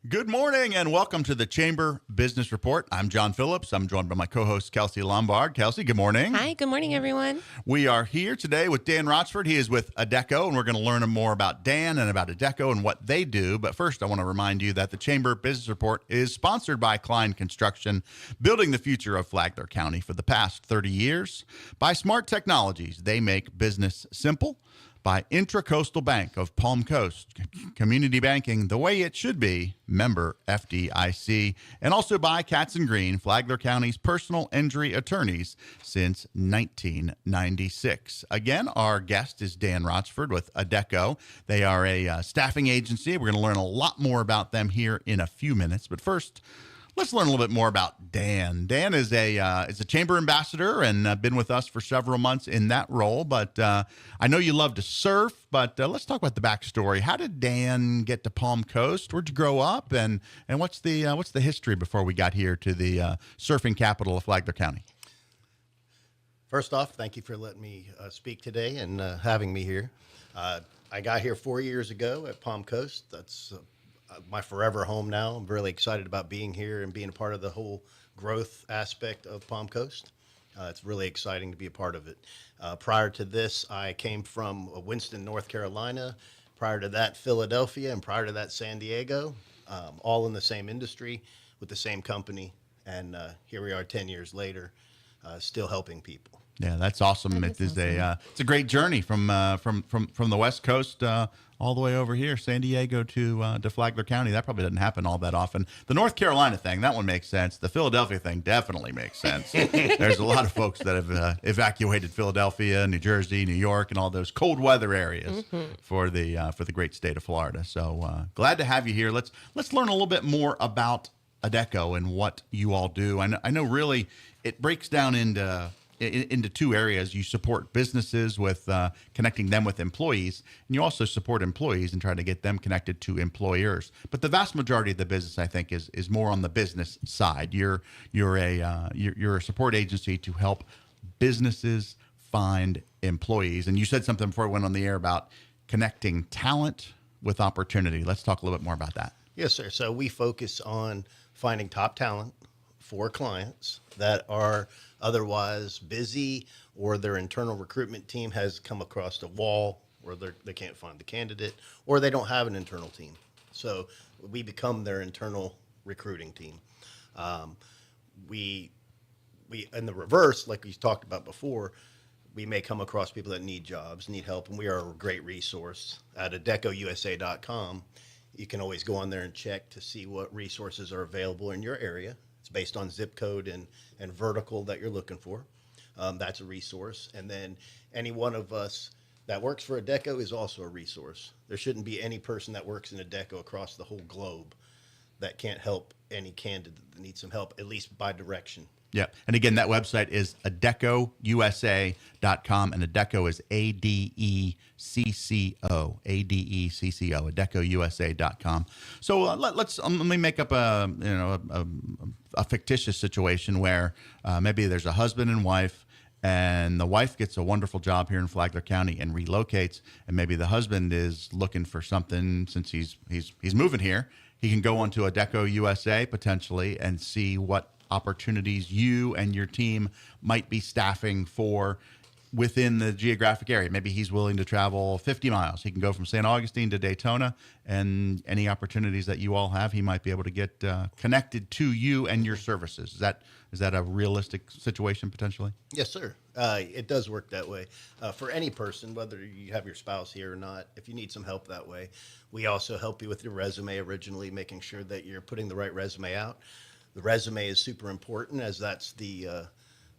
Good morning and welcome to the Chamber Business Report. I'm John Phillips. I'm joined by my co-host, Kelsie Lombard. Kelsie, good morning. Hi, good morning, everyone. We are here today with Dan Rochford. He is with Adecco, and we're going to learn more about Dan and about Adecco and what they do. But first, I want to remind you that the Chamber Business Report is sponsored by Cline Construction, building the future of Flagler County for the past 30 years. By smart technologies, they make business simple. By Intracoastal Bank of Palm Coast, community banking the way it should be, member FDIC, and also by Katz Green, Flagler County's personal injury attorneys since 1996. Again, our guest is Dan Rochford with Adecco. They are a staffing agency. We're going to learn a lot more about them here in a few minutes. But first, let's learn a little bit more about Dan. Dan is a chamber ambassador and been with us for several months in that role. But I know you love to surf. But let's talk about the backstory. How did Dan get to Palm Coast? Where'd you grow up? And what's the history before we got here to the surfing capital of Flagler County? First off, thank you for letting me speak today and having me here. I got here 4 years ago at Palm Coast. That's my forever home now. I'm really excited about being here and being a part of the whole growth aspect of Palm Coast. It's really exciting to be a part of it. Prior to this, I came from Winston, North Carolina. Prior to that, Philadelphia, and prior to that, San Diego, all in the same industry with the same company. And here we are 10 years later, still helping people. Yeah, that's awesome. It's a great journey from the West Coast all the way over here, San Diego to Flagler County. That probably doesn't happen all that often. The North Carolina thing, that one makes sense. The Philadelphia thing definitely makes sense. There's a lot of folks that have evacuated Philadelphia, New Jersey, New York, and all those cold weather areas for the great state of Florida. So glad to have you here. Let's learn a little bit more about Adecco and what you all do. I know really it breaks down into two areas. You support businesses with connecting them with employees, and you also support employees and try to get them connected to employers. But the vast majority of the business, I think, is more on the business side. You're a support agency to help businesses find employees. And you said something before we went on the air about connecting talent with opportunity. Let's talk a little bit more about that. Yes, sir. So we focus on finding top talent for clients that are otherwise busy, or their internal recruitment team has come across a wall, or they can't find the candidate, or they don't have an internal team. So we become their internal recruiting team. We in the reverse, like we talked about before, we may come across people that need jobs, need help, and we are a great resource at adeccousa.com. You can always go on there and check to see what resources are available in your area. It's based on zip code and vertical that you're looking for. That's a resource. And then any one of us that works for Adecco is also a resource. There shouldn't be any person that works in Adecco across the whole globe that can't help any candidate that needs some help, at least by direction. Yeah. And again, that website is adeccousa.com, and Adecco is ADECCO, adeccousa.com. So let me make up a fictitious situation where maybe there's a husband and wife, and the wife gets a wonderful job here in Flagler County and relocates, and maybe the husband is looking for something since he's moving here. He can go onto Adecco USA potentially and see what opportunities you and your team might be staffing for within the geographic area. Maybe he's willing to travel 50 miles. He can go from St. Augustine to Daytona, and any opportunities that you all have, he might be able to get connected to you and your services. Is that a realistic situation potentially? Yes, sir. It does work that way. For any person, whether you have your spouse here or not, if you need some help that way, we also help you with your resume originally, making sure that you're putting the right resume out. The resume is super important, as that's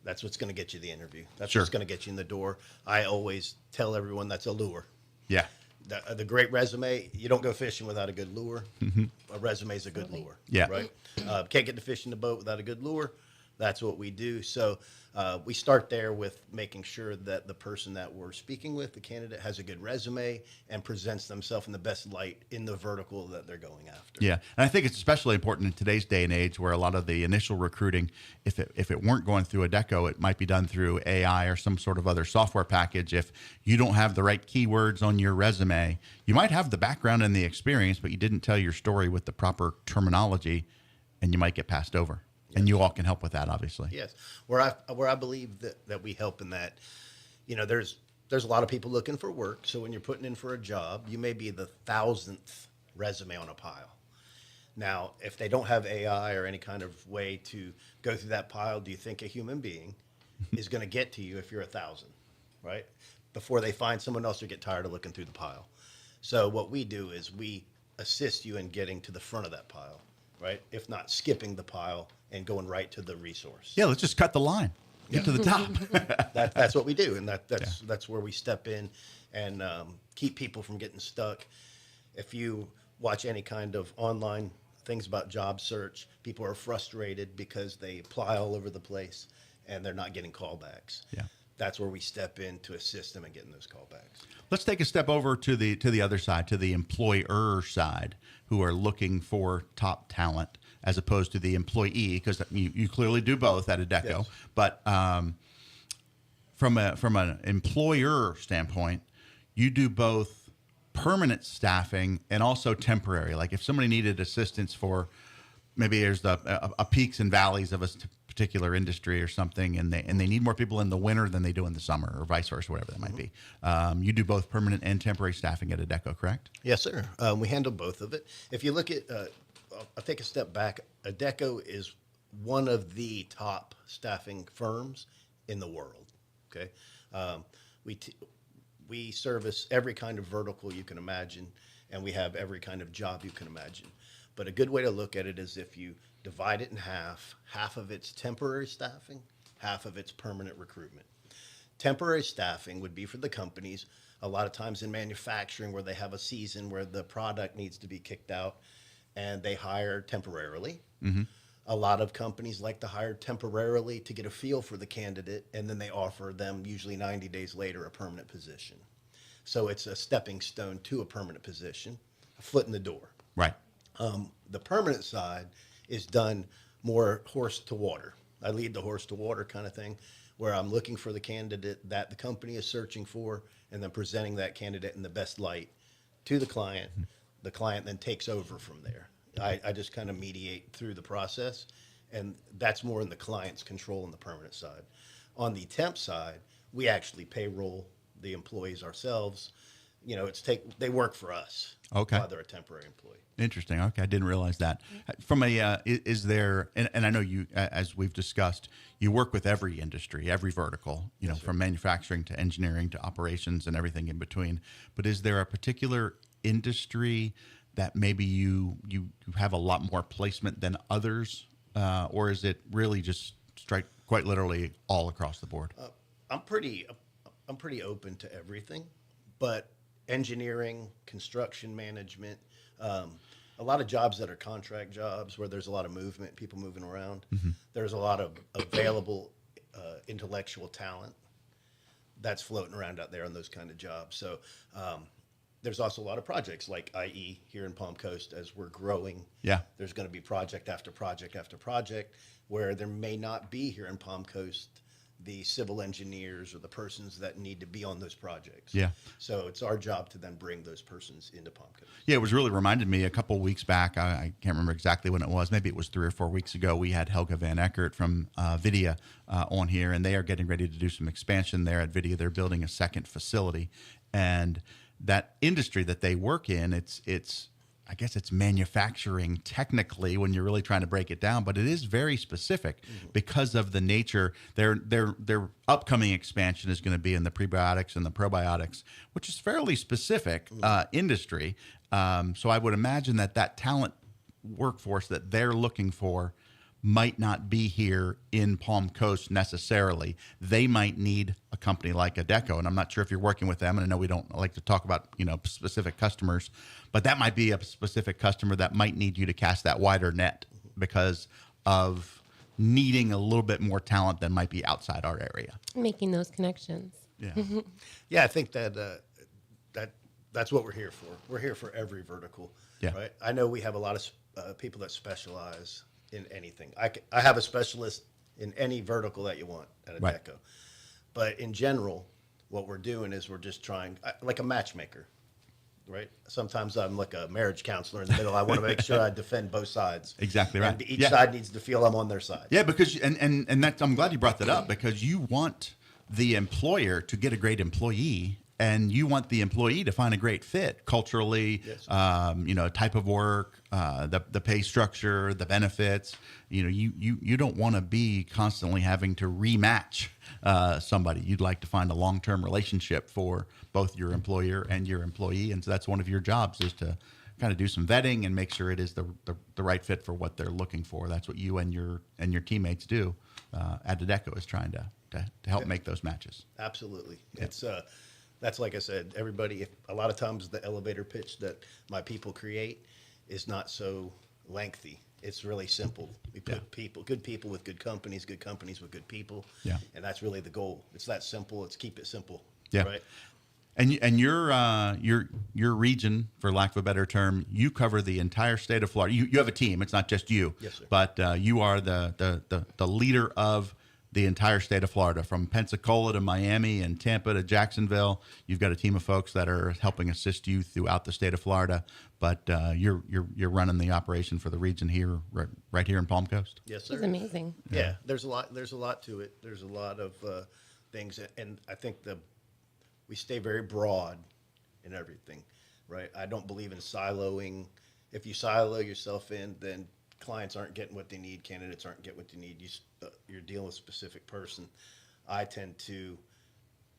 what's going to get you the interview. That's Sure. what's going to get you in the door. I always tell everyone that's a lure. Yeah. The great resume, you don't go fishing without a good lure. A resume is a good lure. Yeah. Right? Can't get to fish in the boat without a good lure. That's what we do. So we start there with making sure that the person that we're speaking with, the candidate, has a good resume and presents themselves in the best light in the vertical that they're going after. Yeah, and I think it's especially important in today's day and age where a lot of the initial recruiting, if it weren't going through Adecco, it might be done through AI or some sort of other software package. If you don't have the right keywords on your resume, you might have the background and the experience, but you didn't tell your story with the proper terminology, and you might get passed over. And you all can help with that, obviously. Yes, where I believe that we help in that, there's a lot of people looking for work. So when you're putting in for a job, you may be the 1,000th resume on a pile. Now, if they don't have AI or any kind of way to go through that pile, do you think a human being is going to get to you if you're 1,000, right? Before they find someone else or get tired of looking through the pile. So what we do is we assist you in getting to the front of that pile, right? If not skipping the pile and going right to the resource. Yeah, let's just cut the line. Get to the top. That's what we do, and that's where we step in and keep people from getting stuck. If you watch any kind of online things about job search, people are frustrated because they apply all over the place and they're not getting callbacks. Yeah. That's where we step in to assist them in getting those callbacks. Let's take a step over to the other side, to the employer side, who are looking for top talent as opposed to the employee, because you clearly do both at Adecco. Yes. But from an employer standpoint, you do both permanent staffing and also temporary. Like if somebody needed assistance for maybe there's a peaks and valleys of a particular industry or something, and they need more people in the winter than they do in the summer, or vice versa, whatever that might be. You do both permanent and temporary staffing at Adecco, correct? Yes, sir. We handle both of it. If you look at, I'll take a step back. Adecco is one of the top staffing firms in the world. Okay, we service every kind of vertical you can imagine, and we have every kind of job you can imagine. But a good way to look at it is if you divide it in half of it's temporary staffing, half of it's permanent recruitment. Temporary staffing would be for the companies, a lot of times in manufacturing where they have a season where the product needs to be kicked out and they hire temporarily. Mm-hmm. A lot of companies like to hire temporarily to get a feel for the candidate, and then they offer them usually 90 days later a permanent position. So it's a stepping stone to a permanent position, a foot in the door. Right. The permanent side is done more horse to water. I lead the horse to water kind of thing, where I'm looking for the candidate that the company is searching for and then presenting that candidate in the best light to the client. The client then takes over from there. I just kind of mediate through the process, and that's more in the client's control on the permanent side. On the temp side, we actually payroll the employees ourselves. They work for us. Okay. While they're a temporary employee. Interesting. Okay, I didn't realize that. From a, is there, and I know you, as we've discussed, you work with every industry, every vertical, Yes, from manufacturing to engineering to operations and everything in between. But is there a particular industry that maybe you have a lot more placement than others, or is it really just quite literally all across the board? I'm pretty open to everything, but engineering, construction management, a lot of jobs that are contract jobs where there's a lot of movement, people moving around. Mm-hmm. There's a lot of available intellectual talent that's floating around out there on those kind of jobs. So there's also a lot of projects like IE here in Palm Coast as we're growing. Yeah. There's going to be project after project after project where there may not be here in Palm Coast the civil engineers or the persons that need to be on those projects. Yeah. So it's our job to then bring those persons into Palm Coast. Yeah, it was really reminded me a couple of weeks back. I can't remember exactly when it was. Maybe it was 3 or 4 weeks ago. We had Helga Van Eckert from Vidya on here, and they are getting ready to do some expansion there at Vidya. They're building a second facility, and that industry that they work in, it's I guess it's manufacturing technically when you're really trying to break it down, but it is very specific because of the nature. Their upcoming expansion is going to be in the prebiotics and the probiotics, which is fairly specific industry. So I would imagine that talent workforce that they're looking for might not be here in Palm Coast necessarily. They might need a company like Adecco, and I'm not sure if you're working with them, and I know we don't like to talk about specific customers, but that might be a specific customer that might need you to cast that wider net because of needing a little bit more talent than might be outside our area. Making those connections. Yeah. Yeah, I think that's what we're here for. We're here for every vertical. Yeah. Right. I know we have a lot of people that specialize in anything. I have a specialist in any vertical that you want at Adecco. Right. But in general, what we're doing is we're just trying, like a matchmaker, right? Sometimes I'm like a marriage counselor in the middle. I want to make sure I defend both sides. Exactly right. And each side needs to feel I'm on their side. Yeah, because and that's, I'm glad you brought that up, because you want the employer to get a great employee, and you want the employee to find a great fit culturally, Yes. Type of work, the pay structure, the benefits. You don't want to be constantly having to rematch somebody. You'd like to find a long-term relationship for both your employer and your employee, and so that's one of your jobs, is to kind of do some vetting and make sure it is the right fit for what they're looking for. That's what you and your teammates do at Adecco, is trying to help make those matches. Absolutely. Yeah. That's like I said, everybody, a lot of times the elevator pitch that my people create is not so lengthy. It's really simple. We put good people with good companies with good people. Yeah. And that's really the goal. It's that simple. It's keep it simple. Yeah. Right. And your region, for lack of a better term, you cover the entire state of Florida. You have a team. It's not just you. Yes, sir. But you are the leader of the entire state of Florida, from Pensacola to Miami and Tampa to Jacksonville. You've got a team of folks that are helping assist you throughout the state of Florida. But you're running the operation for the region here, right here in Palm Coast. Yes, sir. It's amazing. Yeah. There's a lot to it. There's a lot of things, and I think we stay very broad in everything, right? I don't believe in siloing. If you silo yourself in, then clients aren't getting what they need, candidates aren't getting what they need. You're dealing with a specific person. I tend to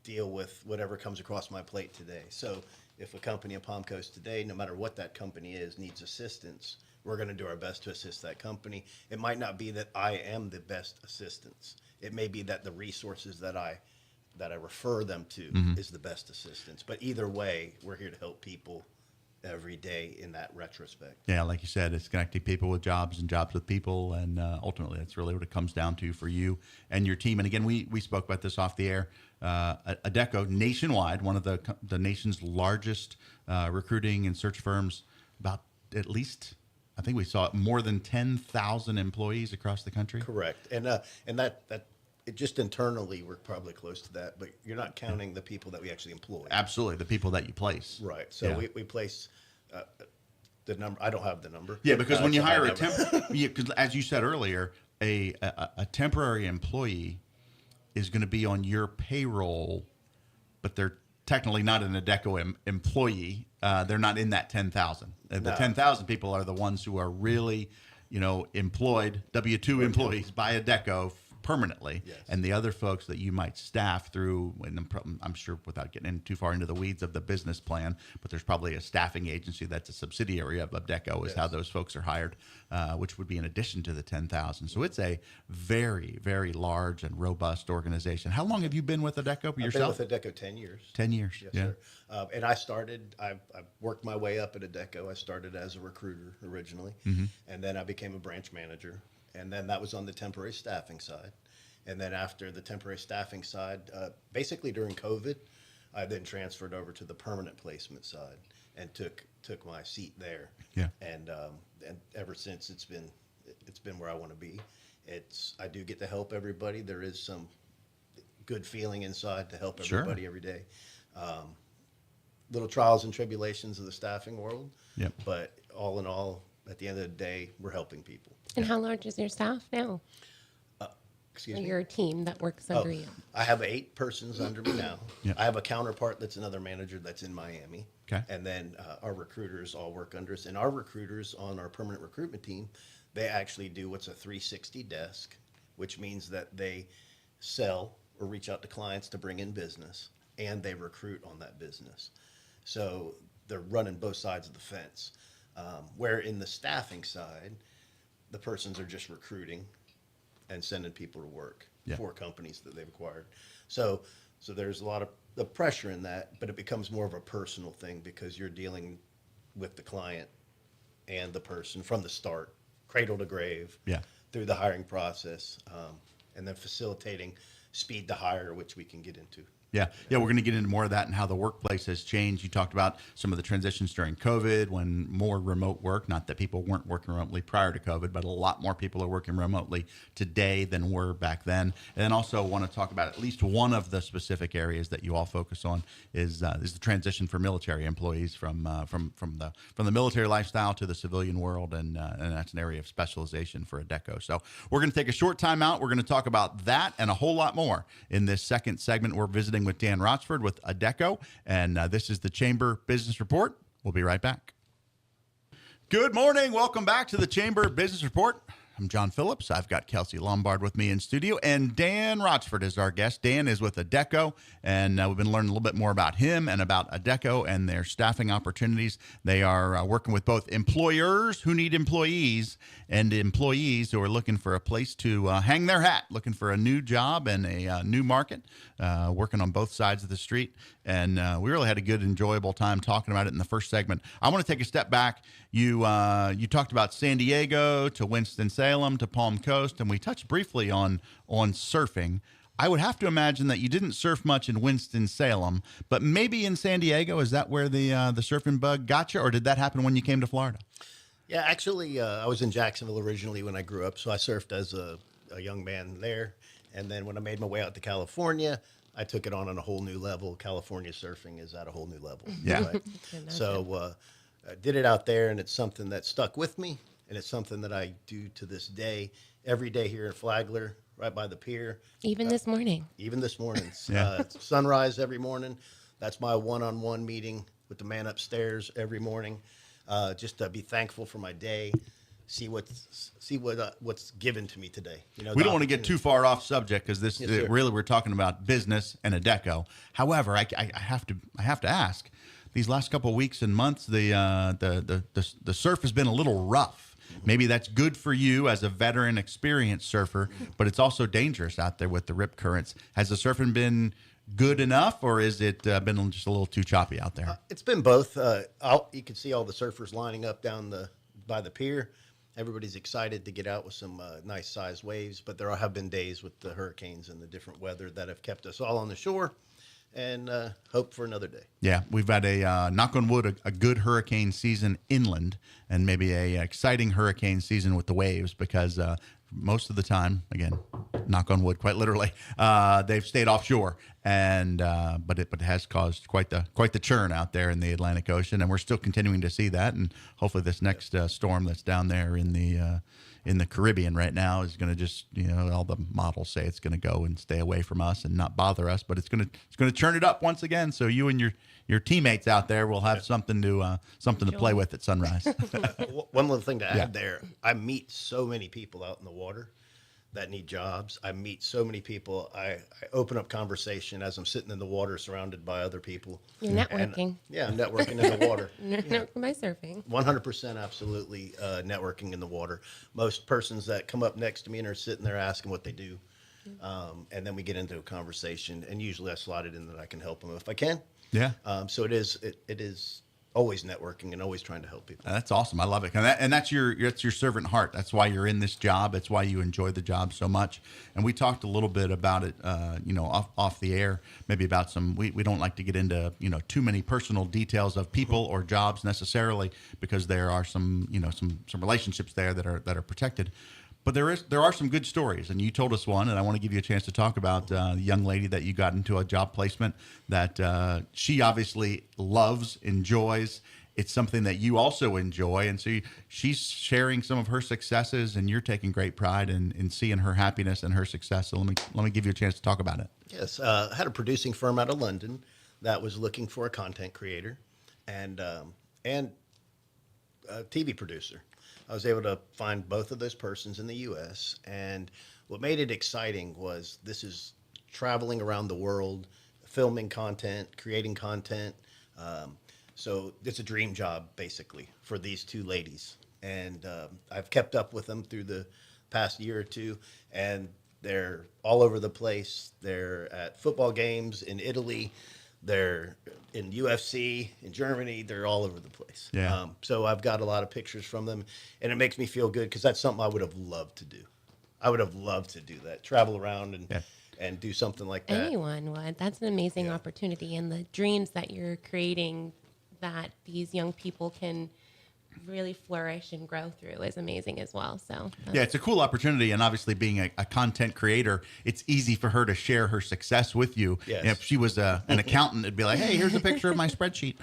deal with whatever comes across my plate today. So if a company in Palm Coast today, no matter what that company is, needs assistance, we're going to do our best to assist that company. It might not be that I am the best assistance. It may be that the resources that I refer them to is the best assistance. But either way, we're here to help people every day in that retrospect. Yeah, like you said, it's connecting people with jobs and jobs with people, and ultimately that's really what it comes down to for you and your team. And again, we spoke about this off the air. Adecco, nationwide, one of the nation's largest recruiting and search firms, about at least, I think we saw more than 10,000 employees across the country. Correct, and that it just internally we're probably close to that, but you're not counting the people that we actually employ. Absolutely, the people that you place. Right. So we place the number. I don't have the number. Yeah, because when you hire a temp, because as you said earlier, a temporary employee is going to be on your payroll, but they're technically not an Adecco employee. They're not in that 10,000. The 10,000 people are the ones who are really, employed, W-2 employees by Adecco permanently. Yes. And the other folks that you might staff through, and I'm sure without getting in too far into the weeds of the business plan, but there's probably a staffing agency that's a subsidiary of Adecco is how those folks are hired, which would be in addition to the 10,000. So it's a very, very large and robust organization. How long have you been with Adecco yourself? I've been with Adecco 10 years. 10 years. Yes, Yeah. sir. And I've worked my way up at Adecco. I started as a recruiter originally, and then I became a branch manager. And then that was on the temporary staffing side. And then after the temporary staffing side, basically during COVID, I then transferred over to the permanent placement side and took my seat there. Yeah. And ever since it's been where I want to be. I do get to help everybody. There is some good feeling inside to help everybody every day. Little trials and tribulations of the staffing world. Yep. But all in all, at the end of the day, we're helping people. And how large is your staff now? Excuse Or me? your team that works under you? I have 8 persons under me now. Yep. I have a counterpart that's another manager that's in Miami. Okay. And then our recruiters all work under us. And our recruiters on our permanent recruitment team, they actually do what's a 360 desk, which means that they sell or reach out to clients to bring in business, and they recruit on that business. So they're running both sides of the fence. Where in the staffing side, the persons are just recruiting and sending people to work for companies that they've acquired. So there's a lot of the pressure in that, but it becomes more of a personal thing because you're dealing with the client and the person from the start cradle to grave, Yeah. through the hiring process, and then facilitating speed to hire, which we can get into. Yeah, we're going to get into more of that and how the workplace has changed. You talked about some of the transitions during COVID when more remote work, not that people weren't working remotely prior to COVID, but a lot more people are working remotely today than were back then. And then also want to talk about at least one of the specific areas that you all focus on is the transition for military employees from the military lifestyle to the civilian world, and that's an area of specialization for Adecco. So we're going to take a short time out. We're going to talk about that and a whole lot more in this second segment. We're visiting with Dan Rochford with Adecco, and this is the Chamber Business Report. We'll be right back. Good morning. Welcome back to the Chamber Business Report. I'm John Phillips. I've got Kelsie Lombard with me in studio, and Dan Rochford is our guest. Dan is with Adecco, and we've been learning a little bit more about him and about Adecco and their staffing opportunities. They are working with both employers who need employees and employees who are looking for a place to hang their hat, looking for a new job and a new market, working on both sides of the street. And we really had a good, enjoyable time talking about it in the first segment. I want to take a step back. You talked about San Diego to Winston-Salem to Palm Coast, and we touched briefly on surfing. I would have to imagine that you didn't surf much in Winston-Salem, but maybe in San Diego. Is that where the surfing bug got you, or did that happen when you came to Florida? Yeah, actually, I was in Jacksonville originally when I grew up, so I surfed as a young man there. And then when I made my way out to California, I took it on a whole new level. California surfing is at a whole new level. Yeah. Right? So I did it out there, and it's something that stuck with me, and it's something that I do to this day, every day here in Flagler, right by the pier. Even this morning. Even this morning. Yeah. Sunrise every morning. That's my one-on-one meeting with the man upstairs every morning, just to be thankful for my day. See what's given to me today. You know, we don't want to get too far off subject because this Yes, sir. really we're talking about business and Adecco. However, I have to ask. These last couple of weeks and months, the surf has been a little rough. Maybe that's good for you as a veteran, experienced surfer, but it's also dangerous out there with the rip currents. Has the surfing been good enough, or is it been just a little too choppy out there? It's been both. You can see all the surfers lining up down by the pier. Everybody's excited to get out with some nice sized waves, but there have been days with the hurricanes and the different weather that have kept us all on the shore, and hope for another day. Yeah, we've had a knock on wood, a good hurricane season inland, and maybe a exciting hurricane season with the waves, because most of the time, again, knock on wood, quite literally, they've stayed offshore, and but it has caused quite the churn out there in the Atlantic Ocean, and we're still continuing to see that, and hopefully this next storm that's down there in the Caribbean right now is going to just, all the models say it's going to go and stay away from us and not bother us, but it's going to churn it up once again. So you and your teammates out there will have something to play with at sunrise. One little thing to add there, I meet so many people out in the water that need jobs. I meet so many people. I open up conversation as I'm sitting in the water surrounded by other people. You're networking. I'm networking in the water. Networking by surfing. 100% absolutely networking in the water. Most persons that come up next to me and are sitting there asking what they do. And then we get into a conversation, and usually I slot it in that I can help them if I can. Yeah. So it is always networking and always trying to help people. That's awesome. I love it. And that's your servant heart. That's why you're in this job. That's why you enjoy the job so much. And we talked a little bit about it, off the air, maybe about we don't like to get into, too many personal details of people or jobs necessarily, because there are some relationships there that are protected. But there are some good stories, and you told us one, and I want to give you a chance to talk about the young lady that you got into a job placement that she obviously loves, enjoys. It's something that you also enjoy, and so she's sharing some of her successes, and you're taking great pride in seeing her happiness and her success. So let me give you a chance to talk about it. Yes, I had a producing firm out of London that was looking for a content creator and a TV producer. I was able to find both of those persons in the U.S., and what made it exciting was this is traveling around the world, filming content, creating content. So it's a dream job, basically, for these two ladies. And I've kept up with them through the past year or two, and they're all over the place. They're at football games in Italy. They're in UFC, in Germany. They're all over the place. Yeah. So I've got a lot of pictures from them, and it makes me feel good because that's something I would have loved to do. I would have loved to do that, travel around and do something like that. Anyone would. That's an amazing opportunity. And the dreams that you're creating that these young people can really flourish and grow through is amazing as well. So Yeah, it's a cool opportunity, and obviously being a content creator, it's easy for her to share her success with you. Yes. If she was an accountant, it'd be like, "Hey, here's a picture of my spreadsheet."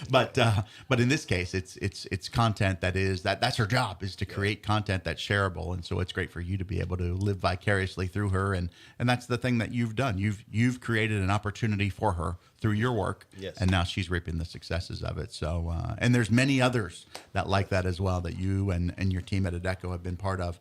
But in this case, it's content that's her job, is to create content that's shareable, and so it's great for you to be able to live vicariously through her, and that's the thing that you've done. You've created an opportunity for her through your work, Yes. and now she's reaping the successes of it. So, and there's many others that like that as well that you and your team at Adecco have been part of.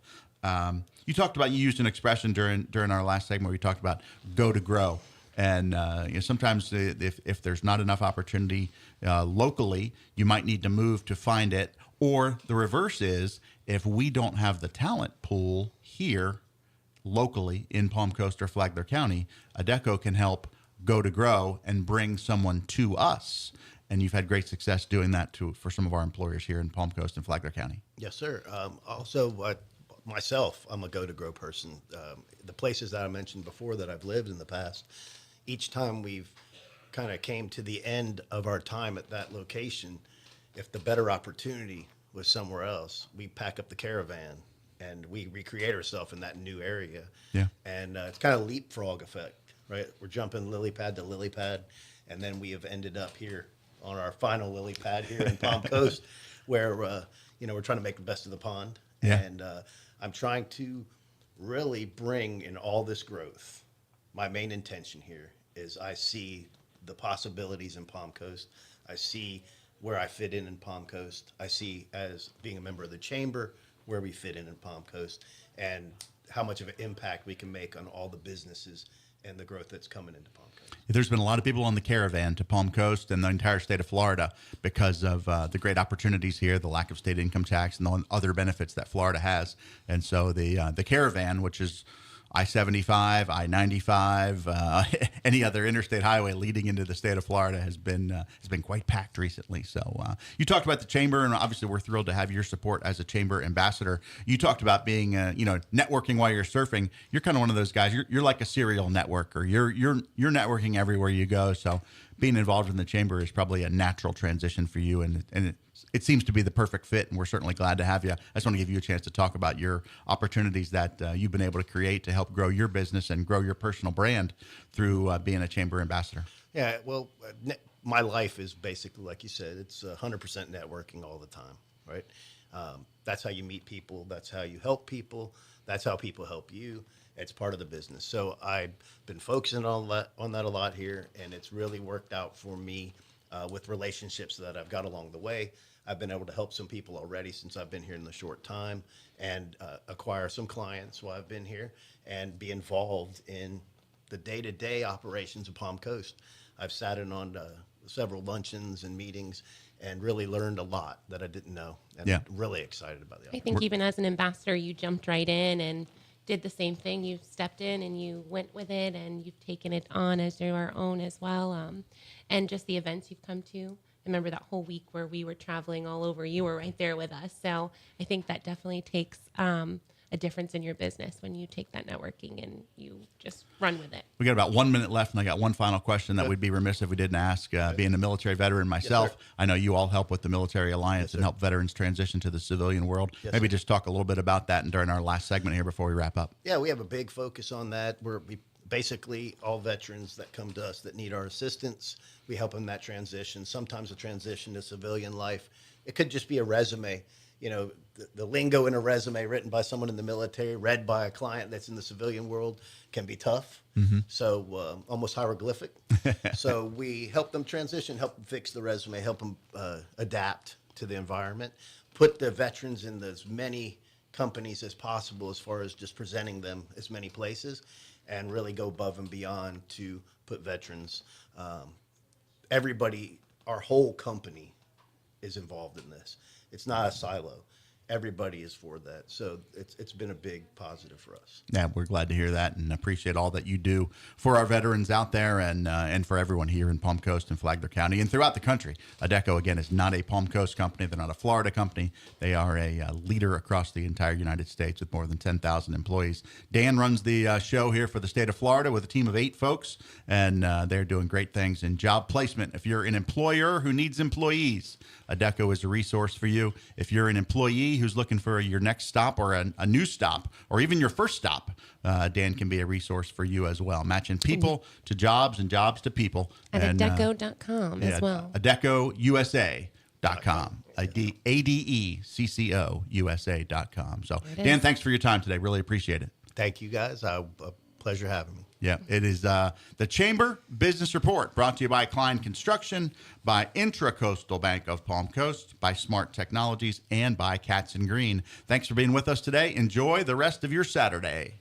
You used an expression during our last segment where we talked about go to grow. And sometimes if there's not enough opportunity locally, you might need to move to find it. Or the reverse is, if we don't have the talent pool here locally in Palm Coast or Flagler County, Adecco can help go to grow and bring someone to us. And you've had great success doing that for some of our employers here in Palm Coast and Flagler County. Yes, sir. Also, myself, I'm a go-to-grow person. The places that I mentioned before that I've lived in the past, each time we've kind of came to the end of our time at that location, if the better opportunity was somewhere else, we pack up the caravan and we recreate ourselves in that new area. Yeah. And it's kind of leapfrog effect, right? We're jumping lily pad to lily pad, and then we have ended up here on our final lily pad here in Palm Coast, where we're trying to make the best of the pond. Yeah. And I'm trying to really bring in all this growth. My main intention here is I see the possibilities in Palm Coast. I see where I fit in Palm Coast. I see, as being a member of the chamber, where we fit in Palm Coast, and how much of an impact we can make on all the businesses and the growth that's coming into Palm Coast. There's been a lot of people on the caravan to Palm Coast and the entire state of Florida because of the great opportunities here, the lack of state income tax, and the other benefits that Florida has. And so the caravan, which is I-75, I-95, any other interstate highway leading into the state of Florida has been quite packed recently. So you talked about the chamber, and obviously we're thrilled to have your support as a chamber ambassador. You talked about being, networking while you're surfing. You're kind of one of those guys. You're like a serial networker. You're networking everywhere you go. So being involved in the chamber is probably a natural transition for you, and it seems to be the perfect fit, and we're certainly glad to have you. I just want to give you a chance to talk about your opportunities that you've been able to create to help grow your business and grow your personal brand through being a chamber ambassador. Yeah, well, my life is basically, like you said, it's 100% networking all the time, right? That's how you meet people. That's how you help people. That's how people help you. It's part of the business. So I've been focusing on that a lot here, and it's really worked out for me with relationships that I've got along the way. I've been able to help some people already since I've been here in the short time, and acquire some clients while I've been here, and be involved in the day-to-day operations of Palm Coast. I've sat in on several luncheons and meetings and really learned a lot that I didn't know, and I'm really excited about the I opportunity. think even as an ambassador, you jumped right in and did the same thing. You stepped in and you went with it, and you've taken it on as your own as well. And just the events you've come to. I remember that whole week where we were traveling all over. You were right there with us. So I think that definitely takes a difference in your business when you take that networking and you just run with it. We got about 1 minute left, and I got one final question that we'd be remiss if we didn't ask. Being a military veteran myself, Yes, I know you all help with the Military Alliance and help veterans transition to the civilian world. Yes, Maybe sir. just talk a little bit about that and during our last segment here before we wrap up. Yeah, we have a big focus on that. We basically, all veterans that come to us that need our assistance, we help them that transition. Sometimes a transition to civilian life. It could just be a resume. The lingo in a resume written by someone in the military, read by a client that's in the civilian world, can be tough. So almost hieroglyphic. So we help them transition, help them fix the resume, help them adapt to the environment, put the veterans in as many companies as possible as far as just presenting them as many places, and really go above and beyond to put veterans, everybody, our whole company is involved in this. It's not a silo. everybody is for that. So it's been a big positive for us. Yeah, we're glad to hear that and appreciate all that you do for our veterans out there and for everyone here in Palm Coast and Flagler County and throughout the country. Adecco, again, is not a Palm Coast company. They're not a Florida company. They are a leader across the entire United States with more than 10,000 employees. Dan runs the show here for the state of Florida with a team of 8 folks, and they're doing great things in job placement. If you're an employer who needs employees, Adecco is a resource for you. If you're an employee who's looking for your next stop or a new stop or even your first stop, Dan can be a resource for you as well. Matching people to jobs and jobs to people. At and, Adecco.com as well. AdeccoUSA.com. ADECCO USA.com. So, Dan, thanks for your time today. Really appreciate it. Thank you, guys. A pleasure having me. Yeah, it is the Chamber Business Report, brought to you by Cline Construction, by Intracoastal Bank of Palm Coast, by Smart Technologies, and by Katz Green. Thanks for being with us today. Enjoy the rest of your Saturday.